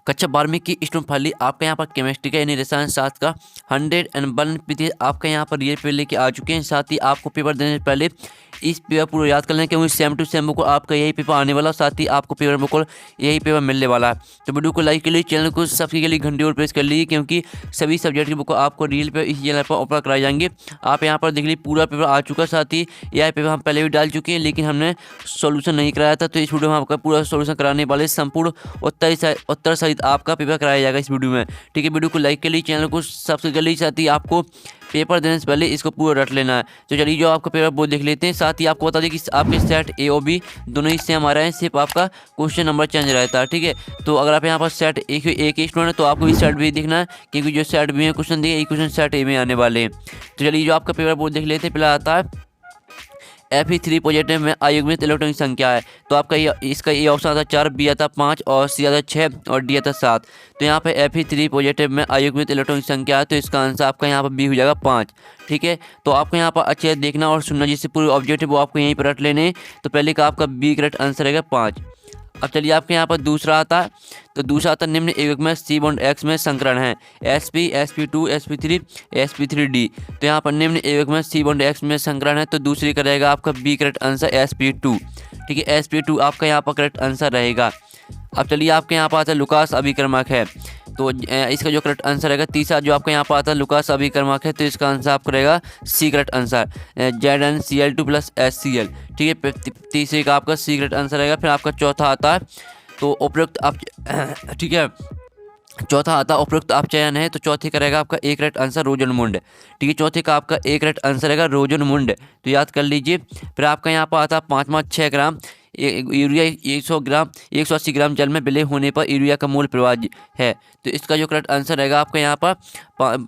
कक्षा 12वीं की स्टूडेंट फाइनली आपका यहाँ पर केमिस्ट्री का यानी रसायन शास्त्र का 101 आपका यहाँ पर ये पेपर लेके आ चुके हैं। साथ ही आपको पेपर देने से पहले इस पेपर पूरा याद कर लें, क्योंकि सेम टू सेम बुक आपका यही पेपर आने वाला, साथ ही आपको पेपर बुक यही पेपर मिलने वाला है। तो वीडियो को लाइक कर लीजिए, चैनल को सब्सक्राइब के लिए घंटी और प्रेस कर लीजिए, क्योंकि सभी सब्जेक्ट की बुक आपको रील पे इस चैनल पर अपलोड कराए जाएंगे। आप यहाँ पर देख लीजिए पूरा पेपर आ चुका है। साथ ही यह पेपर हम पहले भी डाल चुके हैं, लेकिन हमने सोल्यूशन नहीं कराया था, तो इस वीडियो में आपका पूरा सोल्यूशन कराने वाले संपूर्ण उत्तर सहित आपका पेपर कराया जाएगा इस वीडियो में। ठीक है, वीडियो को लाइक कर लीजिए, चैनल को सब्सक्राइब कर लीजिए, साथ ही आपको पेपर देने से पहले इसको पूरा रट लेना है। तो चलिए जो आपका पेपर वो देख लेते हैं। साथ ही आपको बता दें कि आपके सेट ए और बी दोनों ही सेम आ रहे हैं, सिर्फ आपका क्वेश्चन नंबर चेंज रहता है। ठीक है, तो अगर आप यहाँ पर सेट एक ही स्टूडेंट है तो आपको भी सेट बी दिखना है, क्योंकि जो सेट बी में क्वेश्चन दिए, ये क्वेश्चन सेट ए में आने वाले हैं। तो चलिए जो आपका पेपर वो देख लेते हैं। पहला आता है Fe3 पॉजिटिव में अयुग्मित इलेक्ट्रॉन की संख्या है। तो आपका इसका ए ऑप्शन आता है 4, बी आता है 5 और सी आता है 6 और डी आता है 7। तो यहाँ पे Fe3 पॉजिटिव में अयुग्मित इलेक्ट्रॉन की संख्या है, तो इसका आंसर आपका यहाँ पर बी हो जाएगा 5। ठीक है, तो आपको यहाँ पर अच्छे देखना और सुनना, जिससे पूरे ऑब्जेक्टिव वो आपको यहीं पर रट लेने। तो पहले का आपका बी करेक्ट आंसर रहेगा 5। अब चलिए आपके यहाँ पर दूसरा आता है। तो दूसरा आता है निम्न एकक में सी बॉन्ड एक्स में संकरण है sp sp2 sp3 sp3d। तो यहाँ पर निम्न एकक में सी बॉन्ड एक्स में संकरण है, तो दूसरी का रहेगा आपका बी करेक्ट आंसर sp2। ठीक है, sp2 आपका यहाँ पर करेक्ट आंसर रहेगा। अब चलिए आपके यहाँ पर आता है लुकास अभिक्रमक है, तो इसका जो करेक्ट आंसर रहेगा तीसरा जो आपका यहाँ पर आता है लुकास अभिक्रमक है, तो इसका आंसर आपका रहेगा C correct answer ZnCl2 + HCl। ठीक है, तीसरे का आपका सी करेक्ट आंसर रहेगा। फिर आपका चौथा आता है तो उपयुक्त आप ठीक है, चौथा आता उपयुक्त अपचयन है, तो चौथे का रहेगा आपका एक करेक्ट आंसर रोजनमुंड। ठीक है, चौथे का आपका एक करेक्ट आंसर रहेगा रोजनमुंड, तो याद कर लीजिए। फिर आपका यहाँ पर आता है पाँचवा 6 ग्राम यूरिया 100 ग्राम 180 ग्राम जल में विलय होने पर यूरिया का मूल प्रवाह है, तो इसका जो करेक्ट आंसर रहेगा आपका यहाँ पर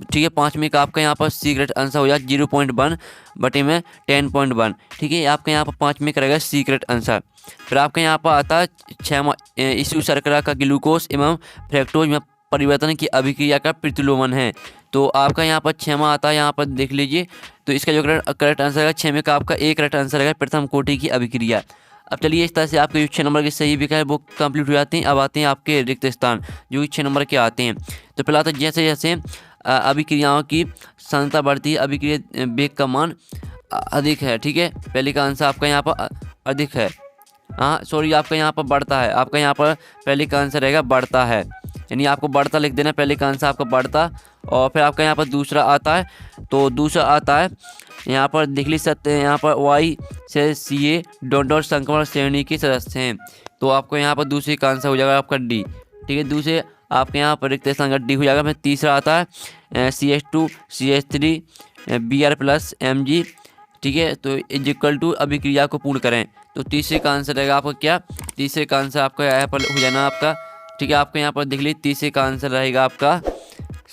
ठीक है, पाँचवीं का आपका यहाँ पर सी करेक्ट आंसर हो जाएगा 0.1 बटे में 10.1। ठीक है, आपका यहाँ पर पाँचवीं का रहेगा सी करेक्ट आंसर। फिर आपका यहाँ पर आता है 6वां इस शर्करा का ग्लूकोज एवं फ्रैक्टोज में परिवर्तन की अभिक्रिया का प्रतिलोमन है, तो आपका यहाँ पर 6वां आता है, यहाँ पर देख लीजिए। तो इसका जो करेक्ट आंसर है 6वें का आपका एक करेक्ट आंसर रहेगा प्रथम कोटि की अभिक्रिया। अब चलिए इस तरह से आपके जो 6 नंबर के सही विकल्प वो कंप्लीट हो जाते हैं। अब आते हैं आपके रिक्त स्थान जो 6 नंबर के आते हैं। तो पहला आता है जैसे जैसे अभिक्रियाओं की सांद्रता बढ़ती है अभिक्रिया वेग का मान अधिक है। ठीक है, पहले का आंसर आपका यहाँ पर अधिक है, हाँ सॉरी आपका यहाँ पर बढ़ता है। आपका यहाँ पर पहले का आंसर रहेगा बढ़ता है, यानी आपको बढ़ता लिख देना, पहले का आंसर आपका बढ़ता। और फिर आपका यहाँ पर दूसरा आता है, तो दूसरा आता है यहाँ पर देख ली सकते हैं, यहाँ पर Y से CA डॉट संक्रमण श्रेणी के सदस्य हैं, तो आपको यहाँ पर दूसरे का आंसर हो जाएगा आपका डी। ठीक है, दूसरे आपके यहाँ पर रिक्त स्थान का डी हो जाएगा। फिर तीसरा आता है CH2 CH3 Br + Mg। ठीक है, तो इक्वल टू अभिक्रिया को पूर्ण करें, तो तीसरे का आंसर रहेगा आपका क्या, तीसरे का आंसर आपका यहाँ पर हो जाना आपका। ठीक है, आपको यहाँ पर देख लीजिए तीसरे का आंसर रहेगा आपका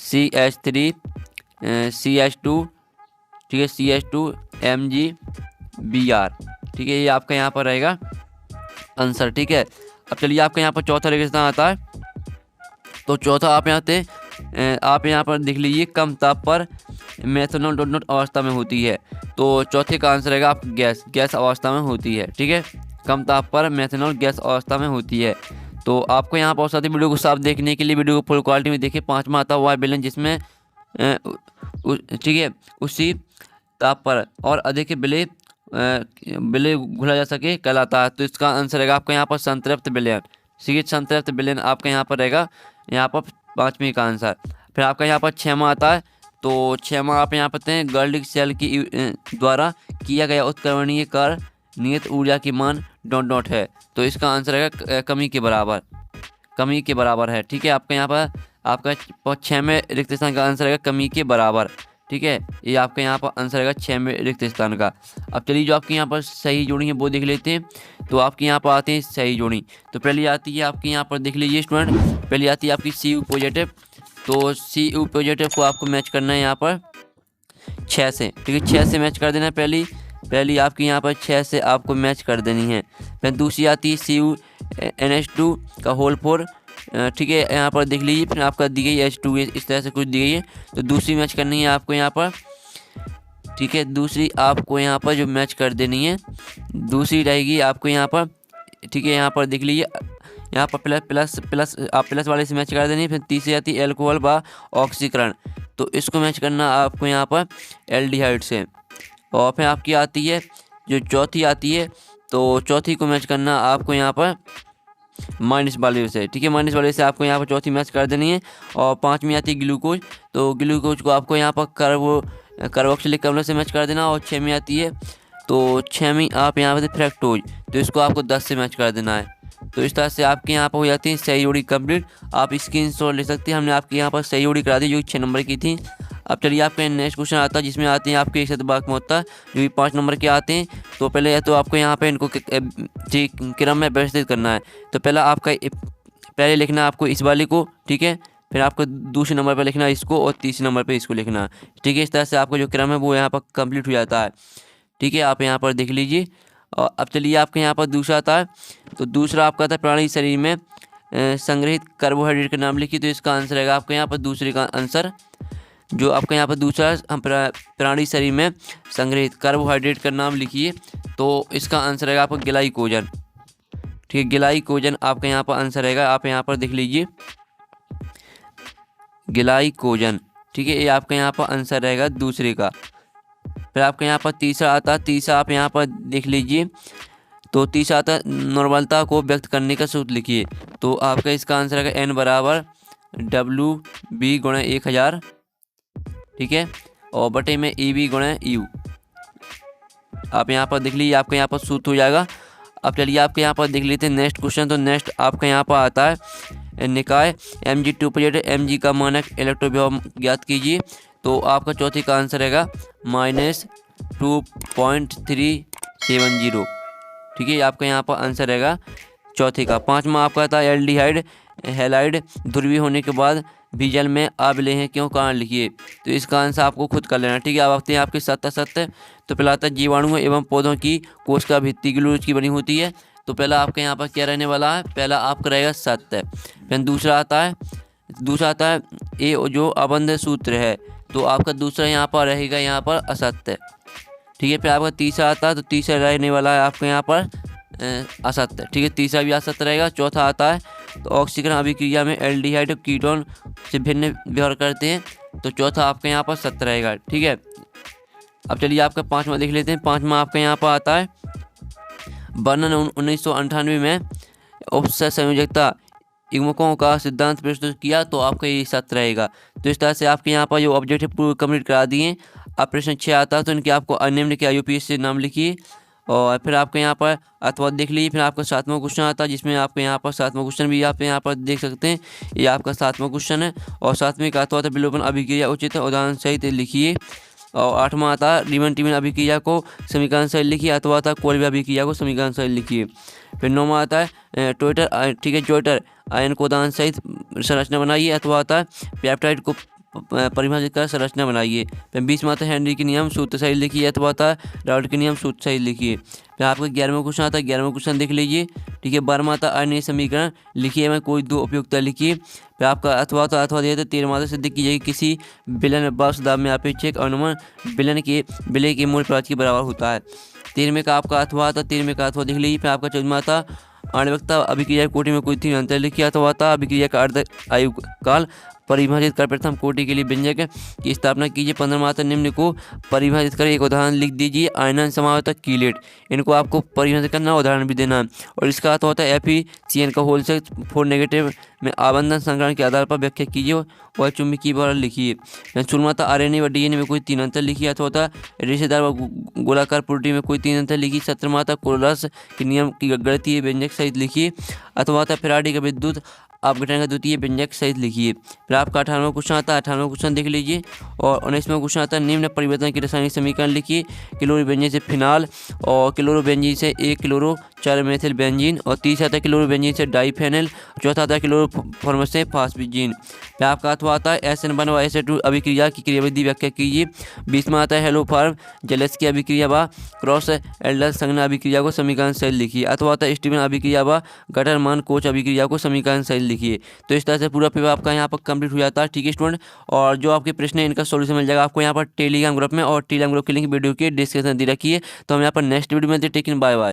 CH3 CH2 ठीक है CH2 Mg Br। ठीक है, ये आपका यहाँ पर रहेगा आंसर। ठीक है, अब चलिए आपका यहाँ पर चौथा रेगिस्तान आता है। तो चौथा आप यहाँ पर देख लीजिए कम ताप पर मेथनॉल डोनट अवस्था में होती है, तो चौथे का आंसर रहेगा आपका गैस अवस्था में होती है। ठीक है, कम ताप पर मेथनॉल गैस अवस्था में होती है। तो आपको यहाँ पर साथ ही वीडियो को साफ देखने के लिए वीडियो को फुल क्वालिटी में देखिए। पाँचवा आता हुआ विलयन जिसमें ठीक है उसी ताप पर और अधिक विलय घुला जा सके कहलाता है, तो इसका आंसर रहेगा आपका यहाँ पर संतृप्त विलयन। ठीक है, संतृप्त विलयन आपका यहाँ पर रहेगा यहाँ पर पाँचवीं का आंसर। फिर आपका यहाँ पर 6वां आता है, तो 6वां आप यहाँ पर हैं गर्लिक सेल की द्वारा किया गया उत्क्रमणीय कार्य नियत ऊर्जा की मान डॉट है, तो इसका आंसर रहेगा कमी के बराबर है। ठीक है, आपका यहाँ पर आपका 6 में रिक्त स्थान का आंसर रहेगा कमी के बराबर। ठीक है, ये आपका यहाँ पर आंसर रहेगा 6 में रिक्त स्थान का। अब चलिए जो आपके यहाँ पर सही जोड़ी है वो देख लेते हैं। तो आपके यहाँ पर आते हैं सही जोड़ी, तो पहली आती है आपके यहाँ पर देख लीजिए स्टूडेंट, पहली आती है आपकी Cu पॉजिटिव। तो Cu पॉजिटिव को आपको मैच करना है यहाँ पर 6 से। ठीक है, 6 से मैच कर देना है, पहली आपकी यहाँ पर 6 से आपको मैच कर देनी है। फिर दूसरी आती है CuNH2 का होल 4। ठीक है, यहाँ पर देख लीजिए फिर आपका दी गई H2 इस तरह से कुछ दी गई है, तो दूसरी मैच करनी है आपको यहाँ पर। ठीक है, दूसरी आपको यहाँ पर जो मैच कर देनी है दूसरी रहेगी आपको यहाँ पर। ठीक है, यहाँ पर देख लीजिए यहाँ पर प्लस प्लस प्लस आप प्लस वाले से मैच कर देनी। फिर तीसरी आती है एल्कोहल व ऑक्सीकरण, तो इसको मैच करना आपको यहाँ पर एल्डिहाइड से। और फिर आपकी आती है जो चौथी आती है, तो चौथी को मैच करना आपको यहाँ पर माइनस वाले से, ठीक है। माइनस वाले से आपको यहाँ पर चौथी मैच कर देनी है। और पाँचवीं आती है ग्लूकोज, तो ग्लूकोज को आपको यहाँ पर कार्बोक्सिलिक अम्ल से मैच कर देना। और छवीं आती है, तो छवीं आप यहाँ पर फ्रैक्टोज, तो इसको आपको 10 से मैच कर देना है। तो इस तरह से आपके यहाँ पर हो जाती है सही जोड़ी कंप्लीट। आप स्क्रीनशॉट ले सकते हैं, हमने आपके यहाँ पर सही जोड़ी करा दी जो 6 नंबर की थी। अब चलिए आपका नेक्स्ट क्वेश्चन आता है जिसमें आते हैं आपके 1 होता जो भी 5 नंबर के आते हैं। तो पहले तो आपको यहाँ पे इनको क्रम में व्यवस्थित करना है। तो पहला आपका पहले लिखना है आपको इस वाले को, ठीक है। फिर आपको दूसरे नंबर पर लिखना है इसको और तीसरे नंबर पर इसको लिखना है, ठीक है। इस तरह से आपका जो क्रम है वो यहाँ पर कंप्लीट हो जाता है, ठीक है। आप यहाँ पर देख लीजिए। और अब चलिए आपके यहाँ पर दूसरा आता है। तो दूसरा आपका था प्राणी शरीर में संग्रहित कार्बोहाइड्रेट का नाम लिखिए। तो इसका आंसर रहेगा आपके यहाँ पर दूसरे का आंसर जो आपका यहाँ पर दूसरा हम प्राणी शरीर में संग्रहित कार्बोहाइड्रेट का नाम लिखिए। तो इसका आंसर रहेगा आपका ग्लाइकोजन, ठीक है। ग्लाइकोजन आपका यहाँ पर आंसर रहेगा, आप यहाँ पर देख लीजिए ग्लाइकोजन, ठीक है। ये आपका यहाँ पर आंसर रहेगा दूसरे का। फिर आपका यहाँ पर तीसरा आता है। तीसरा आप यहाँ पर देख लीजिए। तो तीसरा आता है नॉर्मलता को व्यक्त करने का सूत्र लिखिए। तो आपका इसका आंसर रहेगा N बराबर WB गुणा 1000, ठीक है। और बटे में EB गुणा U, आप यहाँ पर देख लीजिए आपका यहाँ पर सूत्र हो जाएगा। अब चलिए आपके यहाँ पर देख लेते हैं नेक्स्ट क्वेश्चन। तो नेक्स्ट आपका यहाँ पर आता है निकाय Mg2 Mg का मानक इलेक्ट्रोविभव ज्ञात कीजिए। तो आपका चौथी का आंसर रहेगा -2.370, ठीक है। आपका यहाँ पर आंसर रहेगा चौथी का। पाँचवा आपका था एल्डिहाइड हैलाइड ध्रुवीय होने के बाद भी जल में अविलेय हैं, क्यों कारण लिखिए। तो इसका आंसर आपको खुद कर लेना, ठीक है। अब आते हैं आपके सत्य। तो पहला आता है जीवाणुओं एवं पौधों की कोशिका भित्ति ग्लूकोज की बनी होती है। तो पहला आपके यहाँ पर क्या रहने वाला है, पहला आपका रहेगा सत्य। फिर दूसरा आता है ए जो अबंध सूत्र है, तो आपका दूसरा यहाँ पर रहेगा यहाँ पर असत्य, ठीक है। फिर आपका तीसरा आता है। तो तीसरा रहने वाला है आपके यहाँ पर असत्य, ठीक है। तीसरा भी असत्य रहेगा। चौथा आता है तो ऑक्सीकरण अभिक्रिया में एल्डिहाइड कीटोन से भिन्न व्यवहार करते हैं। तो चौथा आपका यहाँ पर सत्य रहेगा, ठीक है। अब चलिए आपका पाँचवा देख लेते हैं। पाँचवा आपका यहाँ पर आता है वर्णन 1998 में उपसंयोजकता युग्मकों का सिद्धांत प्रस्तुत किया। तो आपका ये सत्य रहेगा। तो इस तरह से आपके यहाँ पर जो ऑब्जेक्टिव पूरे कंप्लीट करा दिए। अब प्रश्न 6 आता है। तो इनके आपको निम्न के IUPAC से नाम लिखिए। और फिर आपके यहाँ पर अथवा देख लीजिए। फिर आपका 7वां क्वेश्चन आता है जिसमें आपके यहाँ पर 7वां क्वेश्चन भी आप यहाँ पर देख सकते हैं। ये आपका 7वां क्वेश्चन है। और 7वें का अथवा विलोपन अभिक्रिया उचित उदाहरण सहित लिखिए। और 8वां आता है रीमन टीमन अभिक्रिया को समीकरण सहित लिखिए। अथवा आता है कोलबे अभिक्रिया को समीकरण सहित लिखिए। फिर 9वां आता है ट्विटर, ठीक है, ट्विटर आयन को उदाहरण सहित संरचना बनाइए। अथवा आता है पेप्टाइड को परिभाषित कर संरचना बनाइए। फिर 20वां आता है हेनरी के नियम सूत्र सहित लिखिए। अथवा आता है राउट के नियम सूत्र सहित लिखिए। फिर आपका 11वां क्वेश्चन आता है। 11वां क्वेश्चन देख लीजिए, ठीक है। 12वां आता है अन्य समीकरण लिखिए में कोई दो उपयुक्तता लिखिए। फिर आपका अथवा दिया था 13वां आता सिद्ध कीजिए कि किसी विलयन वाष्प दाब में अपेक्षित अनुमान विलय के मूल पदार्थ के बराबर होता है। 13वें का आपका अथवा आता। 13वें का अथवा देख लीजिए। फिर आपका 14वां आता आणविकता अभिक्रिया कोटि में कोई 3 अंतर लिखिए। अथवा आता अभिक्रिया का अर्ध आयु काल परिभाषित कर प्रथम कोटि के लिए व्यंजक की स्थापना कीजिए। 15वां आता निम्न को परिभाषित कर एक उदाहरण लिख दीजिए। आयनन समावता कीलेट, इनको आपको परिभाषित करना, उदाहरण भी देना। और इसका अर्थ होता है FeCN का होल सेट 4 नेगेटिव में आबंधन संकरण के आधार पर व्याख्या कीजिए और चुंबकीय बल लिखिए। 16वां था RNA व DNA में कोई 3 अंतर लिखिए। अथवा होता रेशेदार व गोलाकार प्रोटीन में कोई 3 अंतर लिखिए। 17वां था कोलरास के नियम की गणितीय व्यंजक सहित लिखिए। अथवा होता फैराडे का विद्युत अपघटन का द्वितीय व्यंजक सहित लिखिए। फिर आपका 18वां क्वेश्चन आता है। 18वां क्वेश्चन देख लीजिए। और 19वां क्वेश्चन आता है निम्न परिवर्तन के रासायनिक समीकरण लिखिए। क्लोरो बेंजीन से फिनाल और क्लोरो बेंजीन से 1 क्लोरो 4 मेथिल बेंजीन। और 30 आता है क्लोरो बेंजीन से डाइफेनल। चौथा आता है क्लोरोफॉर्म से फास्फिजीन। फिर आपका अथवा आता है SN1 व SN2 अभिक्रिया की क्रियाविधि व्याख्या कीजिए। 20वां आता है हेलोफार्म जेलस की अभिक्रिया व क्रॉस एल्डर संज्ञा अभिक्रिया को समीकरण सहित लिखिए। अथवा आता है स्टीवन अभिक्रिया व गटरमान कोच अभिक्रिया को समीकरण सहित लिखिए। तो इस तरह से पूरा पेपर आपका यहाँ पर कंप्लीट हो जाता है, ठीक है स्टूडेंट। और जो आपके प्रश्न है इनका सॉल्यूशन मिल जाएगा आपको यहाँ पर टेलीग्राम ग्रुप में। और टेलीग्राम ग्रुप की लिंक वीडियो के डिस्क्रिप्शन दे रखी है। तो हम यहाँ पर नेक्स्ट वीडियो में टेकिन बाय बाय।